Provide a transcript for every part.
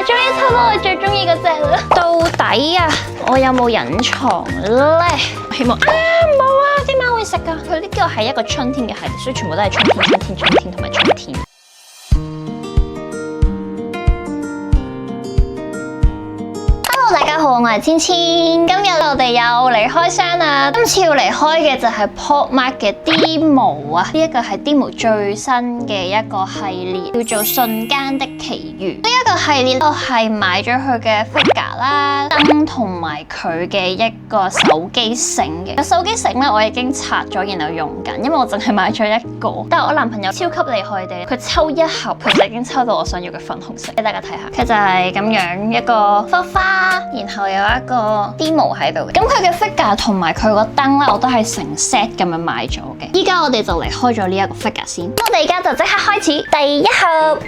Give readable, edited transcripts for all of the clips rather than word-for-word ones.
我終於抽到我最中意嗰隻啦！到底啊，我有冇隱藏咧？希望冇啊，啲貓會食噶。佢呢個係一個春天嘅系列，所以全部都係春天同埋春天。大家好，我係千千，今日我哋又嚟開箱啦。今次要嚟開嘅就係 Pop Mart 嘅 Demo 啊，呢一個係 Demo 最新嘅一個系列，叫做瞬間的奇遇。呢一個系列我係買咗佢嘅 figure 啦、燈同埋佢嘅一個手機繩嘅。手機繩咧我已經拆咗，然後用緊，因為我淨係買咗一個。但係我男朋友超級厲害嘅，佢抽一盒佢就已經抽到我想要嘅粉紅色。俾大家睇下，佢就係咁樣一個花花。然後有一個 Demo 喺度嘅，咁佢嘅 figure 同埋佢個燈咧，我都係成 set 咁樣買咗嘅。依家我哋就嚟開咗呢一個 figure 先，我哋而家就即刻開始第一盒。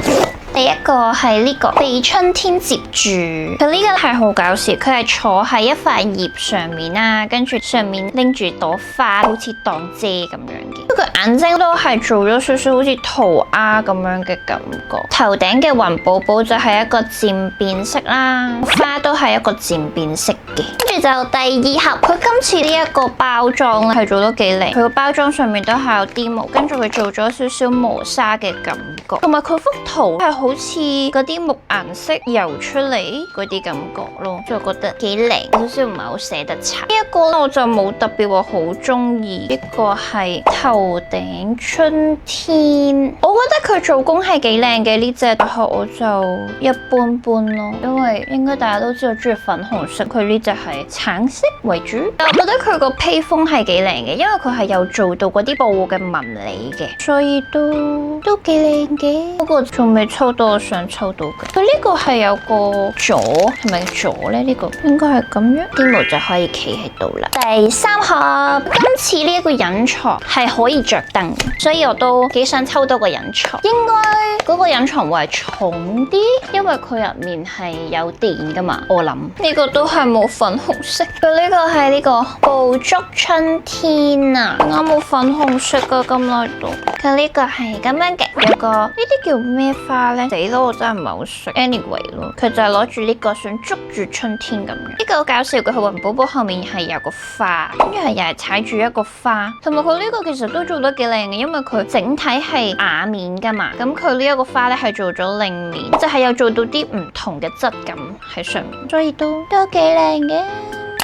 第一個係呢個被春天接住，佢呢個係好搞笑，佢係坐喺一塊葉上面啦，跟住上面拎住朵花，好似當遮咁樣嘅。佢眼睛都係做咗少少好似塗鴉咁樣嘅感覺。頭頂嘅雲寶寶就係一個漸變色啦，花都係一個漸變色嘅。跟住就第二盒，佢今次呢一個包裝咧係做得幾靚，佢個包裝上面都係有 Demo，跟住佢做咗少少磨砂嘅感覺，同埋佢幅圖係好似嗰啲木顏色油出嚟嗰啲感覺咯，所以我覺得幾靚，少少唔係好捨得拆。呢一個咧我就冇特別話好中意，呢個係頭頂春天，我覺得佢做工係幾靚嘅呢隻，但係我就一般般咯，因為應該大家都知道中意粉紅色，佢呢隻係橙色為主。但我覺得佢個披風係幾靚嘅，因為佢係有做到嗰啲布嘅紋理嘅，所以都幾靚嘅。不過仲未抽到我想抽到嘅。佢呢個係有個座，係咪座咧？呢個應該係咁樣，Demo就可以企喺度啦。第三盒，今次呢一個隱藏係可以着燈，所以我都幾想抽到個隱藏。應該嗰個隱藏會係重啲，因為佢入面係有電噶嘛。我諗呢個都係冇粉紅色。佢呢個係呢個捕捉春天啊，我冇粉紅色噶咁耐度。佢呢個係咁樣嘅，有個呢啲叫咩花咧？死咯，我真係唔係好識。Anyway 咯，佢就係攞住呢個想捉住春天咁樣。呢個好搞笑嘅，佢雲寶寶後面係有個花，跟住係又係踩住一個花，同埋佢呢個其實都做得幾靚嘅，因為佢整體係瓦面噶嘛。咁佢呢一個花咧係做咗令面，就係有做到啲唔同嘅質感喺上面，所以都幾靚嘅。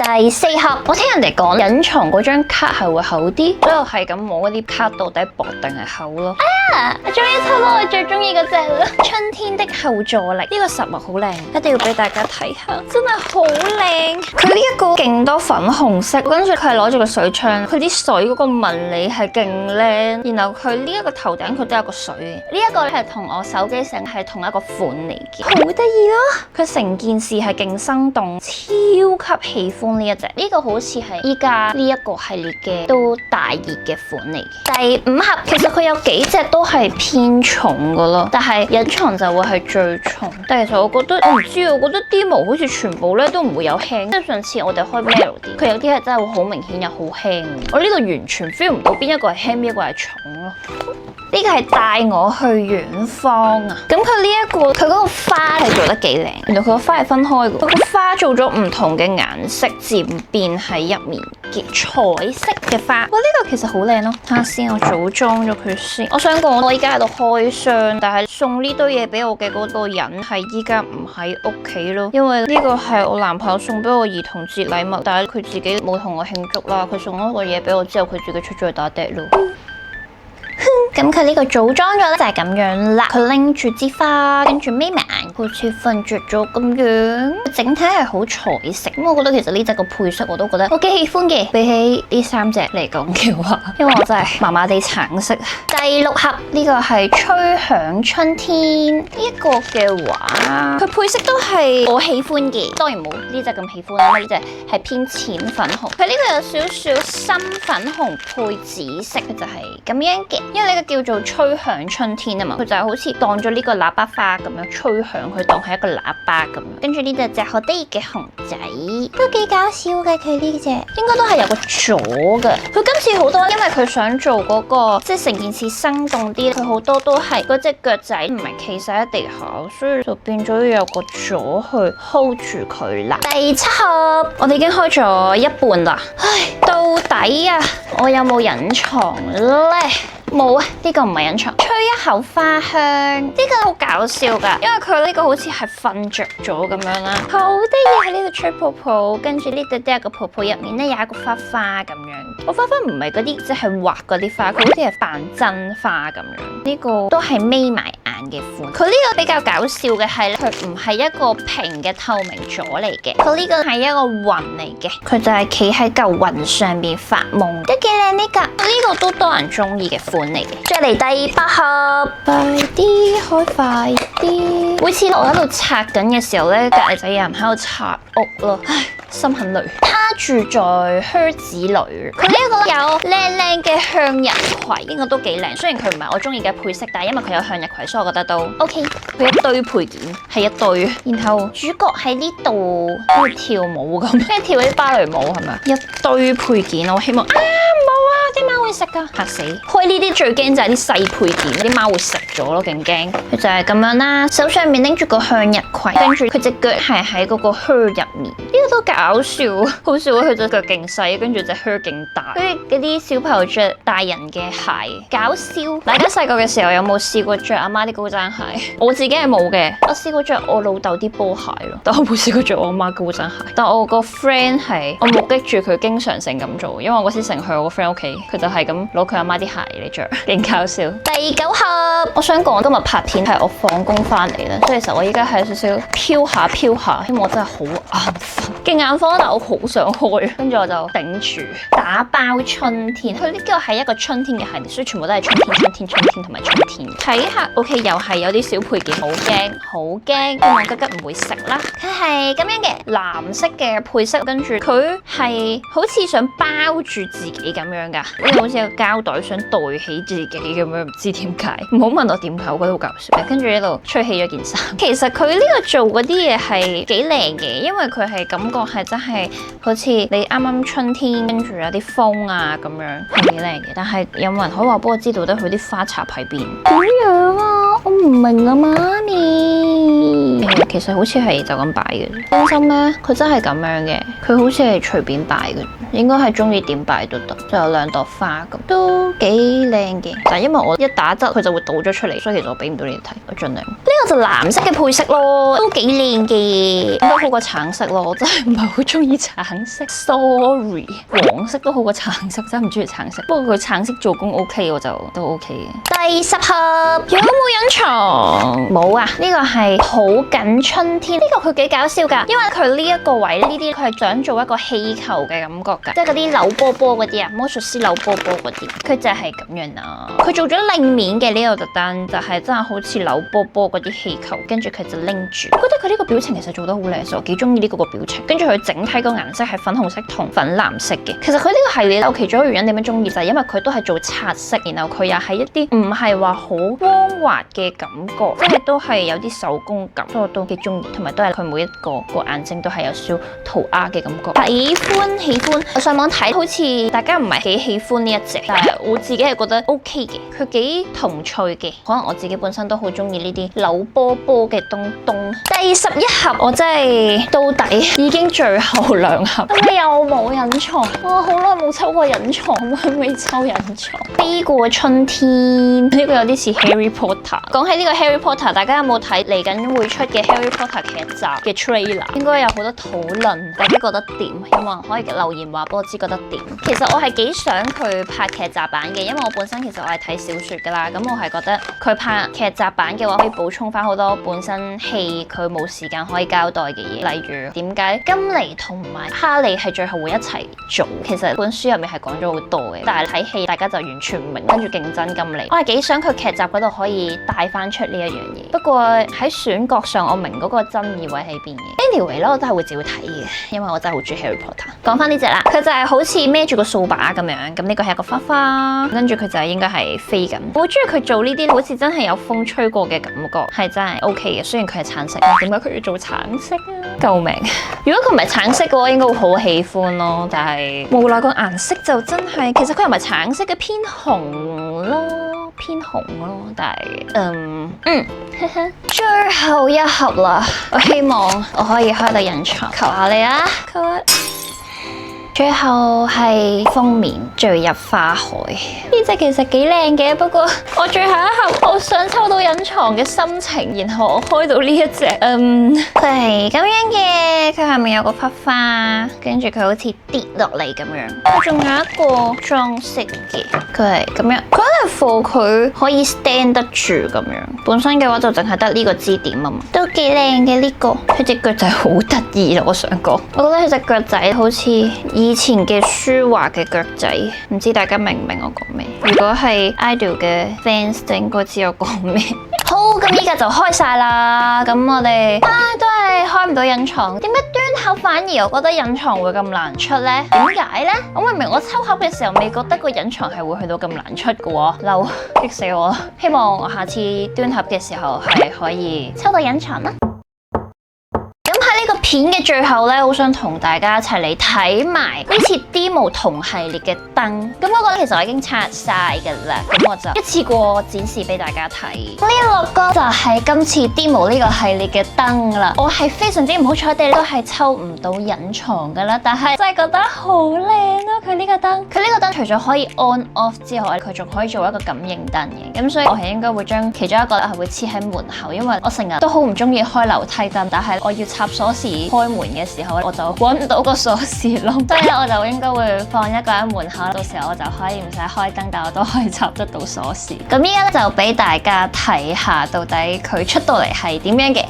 第四盒，我聽人哋講隱藏嗰張卡係會厚啲，所以我係咁摸嗰啲卡到底薄定係厚咯。我終於抽到我最中意嗰隻啦！春天的後座力，呢個實物好靚，一定要俾大家睇下，真係好靚。佢呢一個勁多粉紅色，跟住佢係攞住個水槍，佢啲水嗰個紋理係勁靚，然後佢呢一個頭頂佢都有個水嘅。呢一個咧係同我手機繩係同一個款嚟嘅，好得意咯！佢成件事係勁生動，超級喜歡呢一隻。呢個好似係依家呢一個系列嘅都大熱嘅款嚟嘅。第五盒，其實佢有幾隻都係偏重噶咯，但係隱藏就會係最重。但係其實我覺得唔知，我覺得 Demo 好似全部咧都唔會有輕，即係上次我哋開 Melody，佢有啲係真係會好明顯又好輕。我呢度完全 feel 唔到邊一個係輕，邊一個係重咯。呢個係帶我去遠方啊！咁佢呢一個佢嗰個花係做得幾靚，原來佢個花係分開嘅，佢個花做咗唔同嘅顏色漸變喺入面嘅彩色嘅花。哇！呢個其實好靚咯，睇下先，我組裝咗佢先。我想講我依家喺度開箱，但係送呢堆嘢俾我嘅嗰個人係依家唔喺屋企咯，因為呢個係我男朋友送俾我兒童節禮物，但係佢自己冇同我慶祝啦。佢送咗個嘢俾我之後，佢自己出咗去打碟咯。咁佢呢個組裝咗咧就係咁樣啦，佢拎住支花，跟住眯埋眼，好似瞓着咗咁樣。整體係好彩色，咁我覺得其實呢隻個配色我都覺得我幾喜歡嘅，比起呢三隻嚟講嘅話，因為我真係麻麻地橙色。第六盒呢個係吹響春天呢一個嘅話，佢配色都係我喜歡嘅，當然冇呢隻咁喜歡啦，呢隻係偏淺粉紅，佢呢個有少少深粉紅配紫色，佢就係咁樣嘅。因為你嘅叫做吹響春天啊嘛，佢就係好似當咗呢個喇叭花咁樣吹響，佢當係一個喇叭咁樣。跟住呢隻好得意嘅熊仔，都幾搞笑嘅。佢呢隻應該都係有個咗嘅。佢今次好多，因為佢想做嗰個即係成件事生動啲，佢好多都係嗰隻腳仔唔係企晒喺地下，所以就變咗要有個咗去 hold 住佢啦。第7盒我哋已經開咗一半啦，唉，到底啊，我有冇隱藏咧？冇啊，呢個唔係隱藏。吹一口花香，呢個好搞笑噶，因為佢呢個好似係瞓着咗咁樣啦，好得意喺呢度吹泡泡，跟住呢度都有個泡泡，入面咧有一個花花咁樣。個花花唔係嗰啲即係畫嗰啲花，佢好似係扮真花咁樣。呢個都係眯埋眼嘅款。佢呢個比較搞笑嘅係，佢唔係一個平嘅透明咗嚟嘅，佢呢個係一個雲嚟嘅，佢就係企喺嚿雲上邊發夢，都幾靚呢個。呢個都多人中意嘅款嚟嘅。再嚟第8盒，快啲開快啲！每次我喺度拆緊嘅時候咧，隔籬就有人喺度拆屋咯，唉，心很累。他住在靴子裏，佢呢個有靚靚嘅向日葵，呢個都幾靚。雖然佢唔係我中意嘅配色，但係因為佢有向日葵，所以我覺得都 OK。佢一堆配件係一堆，然後主角喺呢度好似跳舞咁，即係跳啲芭蕾舞係咪？一堆配件，我希望啲貓會食噶，嚇死！開呢啲最驚就係啲細配件，啲貓會食咗咯，勁驚。佢就係咁樣啦，手上面拎住個向日葵，跟住佢隻腳係喺嗰個靴入面，呢個都搞笑，好笑啊！佢隻腳勁細，跟住隻靴勁大，跟住嗰啲小朋友着大人嘅鞋，搞笑。大家細個嘅時候有冇試過着阿媽啲高踭鞋？我自己係冇嘅，我試過着我老豆啲波鞋咯，但我冇試過着我阿媽高踭鞋。但我個 friend 係，我目擊住佢經常性咁做，因為我嗰時成日去我個 friend 屋企。佢就係咁攞佢阿媽啲鞋嚟着，勁搞笑。第9盒，我想講今日拍片係我放工翻嚟啦，所以其實我依家係少少飄下，因為我真係好眼瞓，勁眼瞓，但我好想開，跟住我就頂住。打包春天，佢呢個係一個春天嘅系列，所以全部都係春天同埋春天。睇下 ，OK， 又係有啲小配件，好驚，希望吉吉唔會食啦。佢係咁樣嘅藍色嘅配色，跟住佢係好似想包住自己咁樣噶。呢個好似有個膠袋想袋起自己咁樣，唔知點解。唔好問我點解，我覺得好搞笑。跟住呢度吹起咗件衫。其實佢呢個做嗰啲嘢係幾靚嘅，因為佢係感覺係真係好似你啱啱春天，跟住有啲風啊咁樣，係幾靚嘅。但係有冇人可以話俾我知道得佢啲花插喺邊？點樣啊？我唔明啊，媽咪。其實好似係就咁擺嘅。真心咩？佢真係咁樣嘅。佢好似係隨便擺嘅，應該係中意點擺都得。就有2朵花咁，都幾靚嘅。但係因為我一打側，佢就會倒咗出嚟，所以其實我俾唔到你哋睇。我盡量。呢個就藍色嘅配色咯，都幾靚嘅，都好過橙色咯。我真係唔係好中意橙色 ，sorry。黃色都好過橙色，真係唔中意橙色。不過佢橙色做工 OK，我就都 OK 嘅。第10盒有冇隱藏？冇啊，呢個係抱緊春天。呢個佢幾搞笑㗎，因為佢呢一個位呢啲，佢係想做一個氣球嘅感覺㗎，即係嗰啲扭波波嗰啲啊。魔術師扭波波嗰啲，佢就係咁樣啦。佢做咗另面嘅呢個特登，就係真係好似扭波波嗰啲氣球，跟住佢就拎住。我覺得佢呢個表情其實做得好靚，所以我幾中意呢個表情。跟住佢整體個顏色係粉紅色同粉藍色嘅。其實佢呢個系列有其中一個原因點樣中意，就係因為佢都係做擦色，然後佢又係一啲唔係話好光滑嘅感覺，即係都係有啲手工感，所以我都幾中意。同埋都係佢每一個眼睛都係有少塗鴉嘅感覺。喜歡。我上網睇，好似大家唔係幾喜歡呢一隻，但係我自己係覺得 OK 嘅，佢幾童趣嘅。可能我自己本身都好中意呢啲扭波波嘅東東。第11盒我真係到底已經最後2盒，咁你又冇隱藏？我好耐冇抽過隱藏，可唔可以抽隱藏？飛過春天呢個有啲似 Harry Potter。講起呢個 Harry Potter， 大家有冇睇嚟緊會出嘅 Harry Potter 劇集嘅 trailer？ 應該有好多討論，大家覺得點？有冇人可以留言話俾我知覺得點？其實我係幾想佢拍劇集版嘅，因為我本身其實我係睇小說噶啦，咁我係覺得佢拍劇集版嘅話可以補充翻好多本身戲佢冇時間可以交代嘅嘢，例如點解金妮同埋哈利係最後會一齊做，其實本書入面係講咗好多嘅，但係睇戲大家就完全唔明，跟住競爭金妮，我係幾想佢劇集嗰度可以帶翻出呢一樣嘢。不過喺選角上我明明嗰個爭議位喺邊嘅。Anyway 咧，我都係會照睇嘅，因為我真係好中意 Harry Potter。講翻呢隻啦，佢就係好似孭住個掃把咁樣，咁呢個係一個花花，跟住佢就應該係飛緊。我好中意佢做呢啲好似真係有風吹過嘅感覺，係真係 OK 嘅。雖然佢係橙色，點解佢要做橙色啊？救命！如果佢唔係橙色嘅話，應該會好喜歡咯。但係無奈個顏色就真係，其實佢又唔係橙色嘅，偏紅咯。偏紅咯，但係最後一盒啦，我希望我可以開到隱藏，求下你啊！求下。最後係封面墜入花海，呢隻其實幾靚嘅，不過我最後一盒我想抽到隱藏嘅心情，然後我開到呢一隻，佢係咁樣嘅，佢下面有個花花，跟住佢好似跌落嚟咁樣，佢仲有一個裝飾嘅，佢係咁樣，佢係放佢可以 stand 得住咁樣，本身嘅話就淨係得呢個支點啊嘛，都幾靚嘅呢個，佢隻腳仔好得意咯，我想講，我覺得佢隻腳仔好似以前嘅舒華嘅腳仔，唔知大家明唔明我講咩？如果係 idol 嘅 fans 就應該知我講咩。好，咁依家就開晒啦。咁我哋都係開唔到隱藏，點解端盒反而我覺得隱藏會咁難出呢？點解呢？我明明我抽盒嘅時候未覺得個隱藏係會去到咁難出嘅喎，嬲，激死我！希望我下次端盒嘅時候係可以抽到隱藏啦。呢個片嘅最後咧，好想同大家一齊嚟睇埋呢次 Demo 同系列嘅燈。咁我覺得其實我已經拆晒噶啦，咁我就一次過展示俾大家睇。呢六個就係今次 Demo 呢個系列嘅燈啦。我係非常之唔好彩地都係抽唔到隱藏噶啦，但係真係覺得好靚咯！佢呢個燈，除咗可以 on off 之外，佢仲可以做一個感應燈嘅。咁所以我係應該會將其中一個係會黐喺門口，因為我成日都好唔中意開樓梯燈，但係我要插鎖匙開門嘅時候，我就揾唔到個鎖匙窿，所以我就應該會放一個喺門口，到時候我就可以唔使開燈，但我都可以插得到鎖匙。咁依家咧就俾大家睇下到底佢出到嚟係點樣嘅。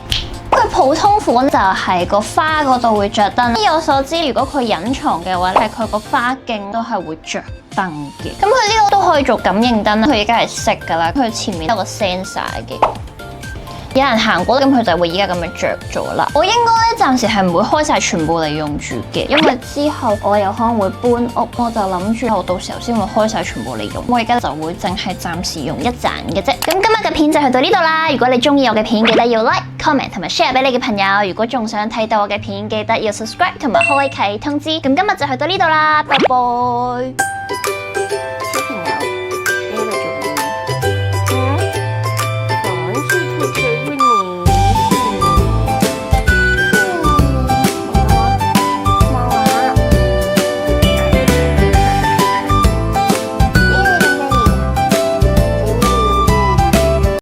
佢普通款就係個花嗰度會着燈，依我所知，如果佢隱藏嘅話，係佢個花徑都係會着燈嘅。咁佢呢個都可以做感應燈，佢而家係熄噶啦，佢前面有個 sensor 嘅。有人行過，咁佢就會依家咁樣着咗啦。我應該咧暫時係唔會開晒全部嚟用住嘅，因為之後我有可能會搬屋，我就諗住我到時候先會開晒全部嚟用。我而家就會淨係暫時用一盞嘅啫。咁今日嘅片就去到呢度啦。如果你中意我嘅片，記得要 like、comment 同埋 share 俾你嘅朋友。如果仲想睇到我嘅片，記得要 subscribe 同埋開啟通知。咁今日就去到呢度啦，拜拜。